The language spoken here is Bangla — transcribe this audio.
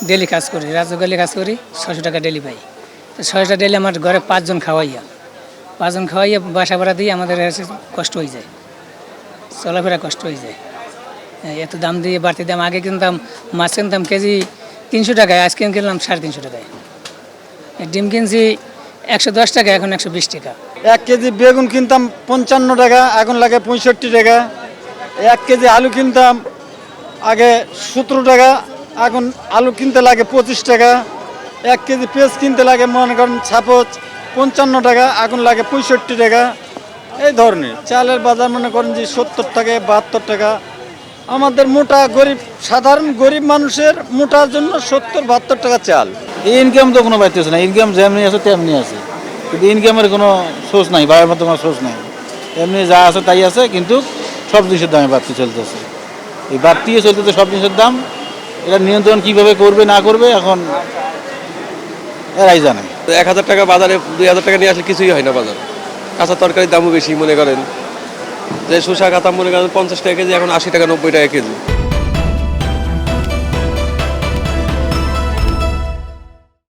ডেলি কাজ করি, রাজগালি কাজ করি, 600 টাকা ডেলি পাই। তো 600 ডেলি আমার ঘরে 5 জন খাওয়াইয়া বাসা ভাড়া দিয়ে আমাদের কষ্ট হয়ে যায়, চলাফেরা কষ্ট হয়ে যায়। এত দাম দিয়ে বাড়তি দাম, আগে কিনতাম মাছ কিনতাম কেজি 300 টাকায়, আজকে কিনলাম 350 টাকায়। ডিম কিনছি 110 টাকা, এখন 120 টাকা। 1 কেজি বেগুন কিনতাম 55 টাকা, এখন লাগে 65 টাকা। 1 কেজি আলু কিনতাম আগে 17 টাকা, এখন আলু কিনতে লাগে 25 টাকা। 1 কেজি পেঁয়াজ কিনতে লাগে মনে করেন 55 টাকা, এখন লাগে 65 টাকা। এই ধরনের চালের বাজার মনে করেন যে 70 থেকে 72 টাকা। আমাদের মোটা গরিব, সাধারণ গরিব মানুষের মোটার জন্য 70-72 টাকা চাল। ইনকাম তো কোনো বাড়তেছে না, ইনকাম যেমনি আছে তেমনি আছে, কিন্তু ইনকামের কোনো সোর্স নাই, বাড়ার মতো কোনো সোর্স নাই। এমনি যা আছে তাই আছে, কিন্তু সব জিনিসের দামে বাড়তি চলতেছে। এই বাড়তিয়ে চলতেছে সব জিনিসের দাম। এটা নিয়ন্ত্রণ কীভাবে করবে না করবে এখন এরাই জানে। 1000 টাকা বাজারে 2000 টাকা নিয়ে আসলে কিছুই হয় না বাজার। কাঁচা তরকারির দামও বেশি, মনে করেন যে শসা কাতা মনে করেন 50 টাকা কেজি, এখন 80 টাকা 90 টাকা কেজি।